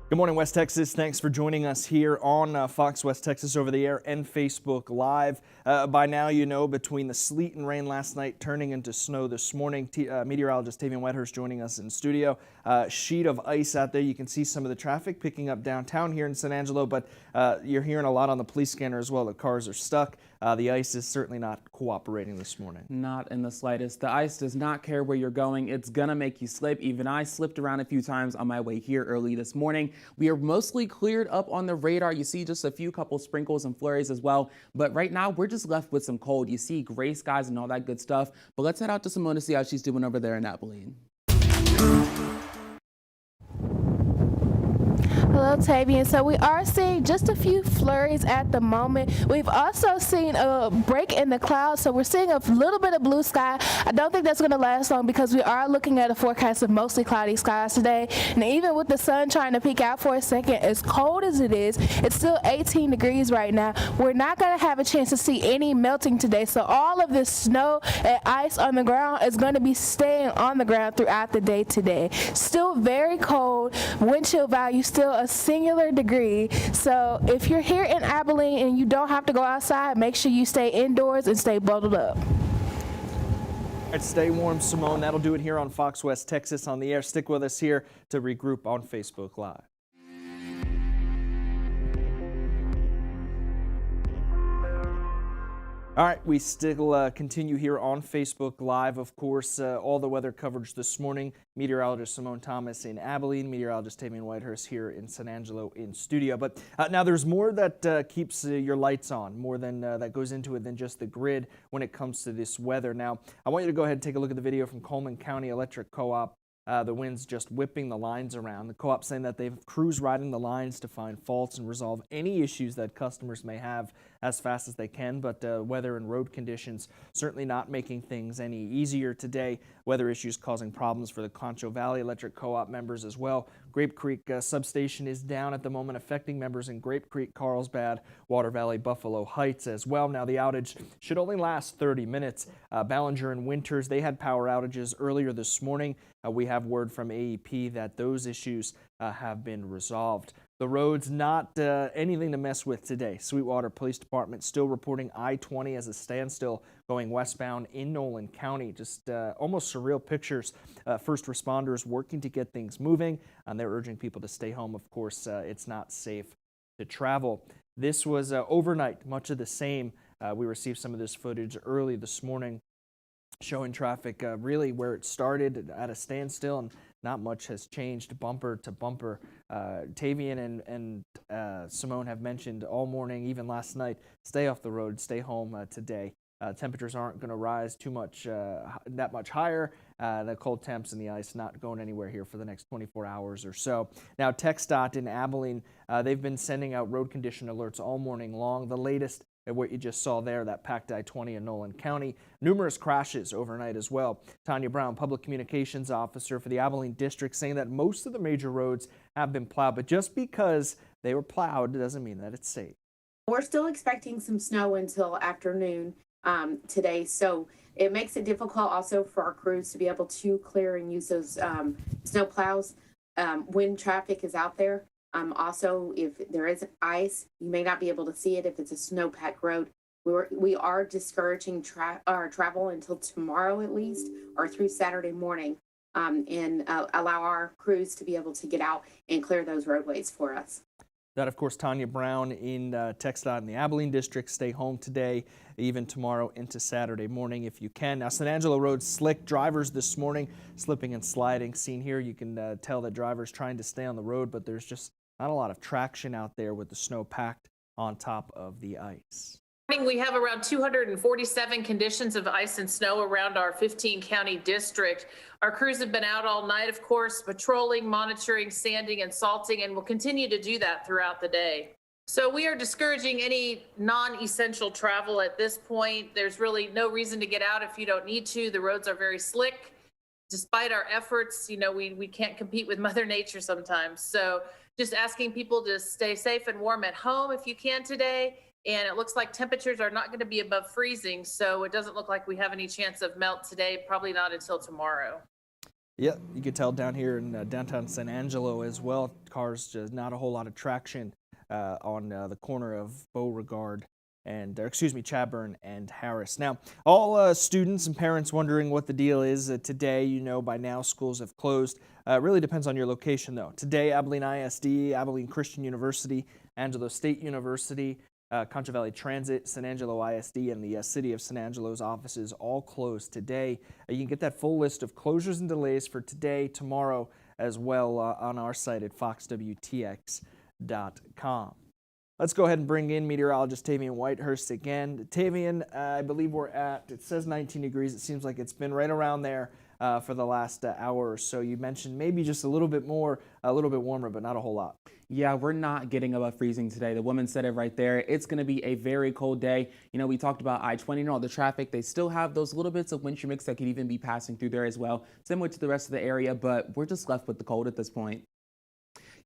Good morning, West Texas. Thanks for joining us here on Fox West Texas over the air and Facebook Live. By now, you know, between the sleet and rain last night turning into snow this morning, meteorologist Tavian Whitehurst joining us in studio. Sheet of ice out there. You can see some of the traffic picking up downtown here in San Angelo, but you're hearing a lot on the police scanner as well. The cars are stuck. The ice is certainly not cooperating this morning. Not in the slightest. The ice does not care where you're going. It's gonna make you slip. Even I slipped around a few times on my way here early this morning. We are mostly cleared up on the radar. You see just a few couple sprinkles and flurries as well. But right now, we're just left with some cold. You see gray skies and all that good stuff. But let's head out to Simone to see how she's doing over there in Abilene. Hello, Tavian. So we are seeing just a few flurries at the moment. We've also seen a break in the clouds, so we're seeing a little bit of blue sky. I don't think that's going to last long because we are looking at a forecast of mostly cloudy skies today. And even with the sun trying to peek out for a second, as cold as it is, it's still 18 degrees right now. We're not going to have a chance to see any melting today, so all of this snow and ice on the ground is going to be staying on the ground throughout the day today. Still very cold. Wind chill value still a singular degree. So if you're here in Abilene and you don't have to go outside, make sure you stay indoors and stay bundled up. All right, stay warm, Simone. That'll do it here on Fox West Texas on the air. Stick with us here to regroup on Facebook Live. All right, we still continue here on Facebook Live. Of course, all the weather coverage this morning. Meteorologist Simone Thomas in Abilene, meteorologist Tavian Whitehurst here in San Angelo in studio. But now there's more that keeps your lights on, more than that goes into it than just the grid when it comes to this weather. Now, I want you to go ahead and take a look at the video from Coleman County Electric Co-op. The wind's just whipping the lines around. The co-op saying that they've crews riding the lines to find faults and resolve any issues that customers may have as fast as they can, but weather and road conditions certainly not making things any easier today. Weather issues causing problems for the Concho Valley Electric Co-op members as well. Grape Creek substation is down at the moment, affecting members in Grape Creek, Carlsbad, Water Valley, Buffalo Heights as well. Now the outage should only last 30 minutes. Ballinger and Winters, they had power outages earlier this morning. We have word from AEP that those issues have been resolved. The roads not anything to mess with today. Sweetwater Police Department still reporting I-20 as a standstill going westbound in Nolan County. Just almost surreal pictures. First responders working to get things moving, and they're urging people to stay home. Of course, it's not safe to travel. This was overnight, much of the same. We received some of this footage early this morning, showing traffic really where it started at a standstill, and not much has changed bumper to bumper. Tavian and Simone have mentioned all morning, even last night, stay off the road, stay home today. Temperatures aren't going to rise too much, that much higher. The cold temps and the ice not going anywhere here for the next 24 hours or so. Now, TxDOT in Abilene, they've been sending out road condition alerts all morning long. The latest what you just saw there, that packed I-20 in Nolan County. Numerous crashes overnight as well. Tanya Brown, Public Communications Officer for the Abilene District, saying that most of the major roads have been plowed, but just because they were plowed doesn't mean that it's safe. We're still expecting some snow until afternoon today, so it makes it difficult also for our crews to be able to clear and use those snow plows when traffic is out there. Also, if there is ice, you may not be able to see it if it's a snow-packed road. We are discouraging our travel until tomorrow at least, or through Saturday morning, and allow our crews to be able to get out and clear those roadways for us. That, of course, Tanya Brown in TxDOT in the Abilene District. Stay home today, even tomorrow into Saturday morning if you can. Now, San Angelo Road slick. Drivers this morning slipping and sliding. Seen here, you can tell that drivers trying to stay on the road, but there's just not a lot of traction out there with the snow packed on top of the ice. We have around 247 conditions of ice and snow around our 15-county district. Our crews have been out all night, of course, patrolling, monitoring, sanding, and salting, and will continue to do that throughout the day. So we are discouraging any non-essential travel at this point. There's really no reason to get out if you don't need to. The roads are very slick. Despite our efforts, you know, we can't compete with Mother Nature sometimes. So just asking people to stay safe and warm at home if you can today. And it looks like temperatures are not going to be above freezing, so it doesn't look like we have any chance of melt today, probably not until tomorrow. Yeah, you could tell down here in downtown San Angelo as well. Cars, just not a whole lot of traction on the corner of Beauregard and, Chadbourne and Harris. Now, all students and parents wondering what the deal is today. You know, by now schools have closed. It really depends on your location, though. Today, Abilene ISD, Abilene Christian University, Angelo State University, Concho Valley Transit, San Angelo ISD, and the City of San Angelo's offices all closed today. You can get that full list of closures and delays for today, tomorrow, as well on our site at foxwtx.com. Let's go ahead and bring in meteorologist Tavian Whitehurst again. Tavian, I believe we're at, it says 19 degrees. It seems like it's been right around there for the last hour or so. You mentioned maybe just a little bit more, a little bit warmer, but not a whole lot. Yeah, we're not getting above freezing today. The woman said it right there. It's going to be a very cold day. You know, we talked about I-20 and all the traffic. They still have those little bits of wind shear mix that could even be passing through there as well, similar to the rest of the area, but we're just left with the cold at this point.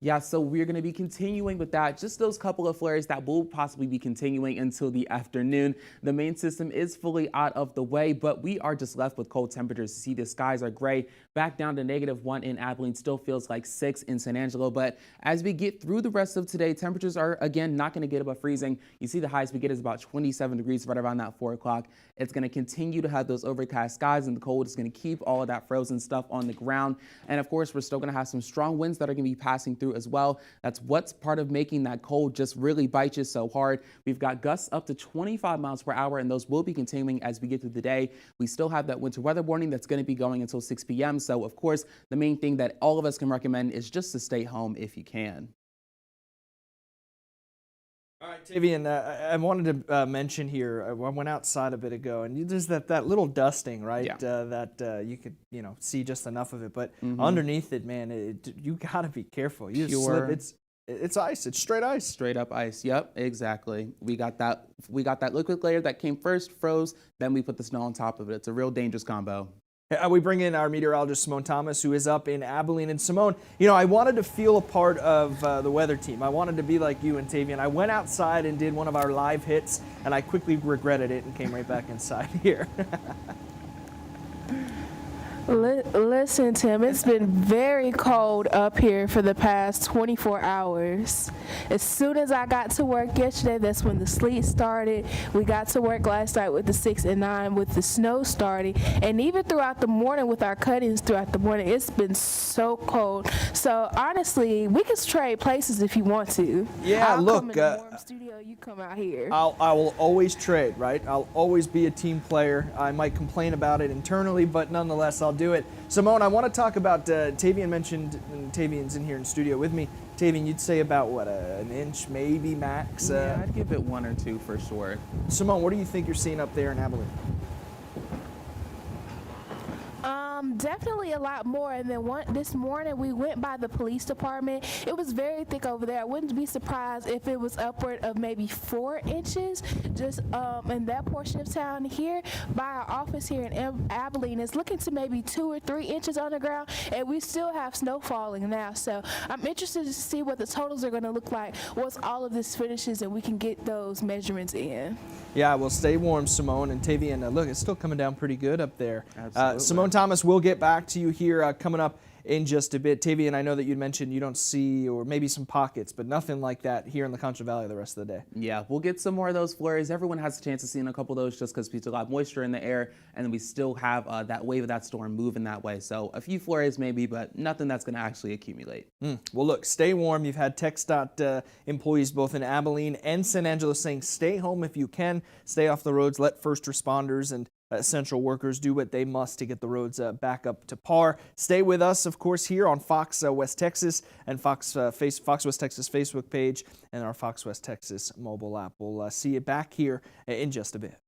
Yeah, so we're going to be continuing with that. Just those couple of flurries that will possibly be continuing until the afternoon. The main system is fully out of the way, but we are just left with cold temperatures. See, the skies are gray. Back down to -1 in Abilene. Still feels like 6 in San Angelo. But as we get through the rest of today, temperatures are, again, not going to get above freezing. You see the highest we get is about 27 degrees right around that 4 o'clock. It's going to continue to have those overcast skies, and the cold is going to keep all of that frozen stuff on the ground. And, of course, we're still going to have some strong winds that are going to be passing through as well. That's what's part of making that cold just really bite you so hard. We've got gusts up to 25 miles per hour, and those will be continuing as we get through the day. We still have that winter weather warning that's going to be going until 6 p.m. So, of course, the main thing that all of us can recommend is just to stay home if you can. All right, Tavian, I wanted to mention here, I went outside a bit ago, and there's that little dusting, right? Yeah. That you could, see just enough of it. But underneath it, man, you got to be careful. You slip, it's ice. It's straight ice. Straight up ice. Yep, exactly. We got that liquid layer that came first, froze, then we put the snow on top of it. It's a real dangerous combo. We bring in our meteorologist, Simone Thomas, who is up in Abilene. And Simone, I wanted to feel a part of the weather team. I wanted to be like you and Tavian. I went outside and did one of our live hits, and I quickly regretted it and came right back inside here. Listen, Tim, it's been very cold up here for the past 24 hours. As soon as I got to work yesterday, that's when the sleet started. We got to work last night with the 6 and 9 with the snow starting. And even throughout the morning with our cuttings throughout the morning, it's been so cold. So honestly, we can trade places if you want to. Yeah, I'll look. come in the warm studio, you come out here. I will always trade, right? I'll always be a team player. I might complain about it internally, but nonetheless, I'll do it. Simone, I want to talk about, Tavian mentioned, and Tavian's in here in studio with me. Tavian, you'd say about, what, an inch maybe max? Yeah, I'd give it 1 or 2 for sure. Simone, what do you think you're seeing up there in Abilene? Definitely a lot more. And then this morning we went by the police department. It was very thick over there. I wouldn't be surprised if it was upward of maybe 4 inches just in that portion of town. Here by our office here in Abilene, it's looking to maybe 2 or 3 inches on the ground, and we still have snow falling now. So I'm interested to see what the totals are going to look like once all of this finishes and we can get those measurements in. Yeah, well, stay warm, Simone. And Tavian, look, it's still coming down pretty good up there. Absolutely. Simone Thomas, we'll get back to you here coming up in just a bit. Tavian, I know that you mentioned you don't see, or maybe some pockets, but nothing like that here in the Concho Valley the rest of the day. Yeah, we'll get some more of those flurries. Everyone has a chance of seeing a couple of those just because we still have moisture in the air, and we still have that wave of that storm moving that way. So a few flurries maybe, but nothing that's going to actually accumulate. Well, look, stay warm. You've had TxDOT employees both in Abilene and San Angelo saying stay home if you can, stay off the roads, let first responders and essential workers do what they must to get the roads back up to par. Stay with us, of course, here on Fox West Texas and Fox West Texas Facebook page and our Fox West Texas mobile app. We'll see you back here in just a bit.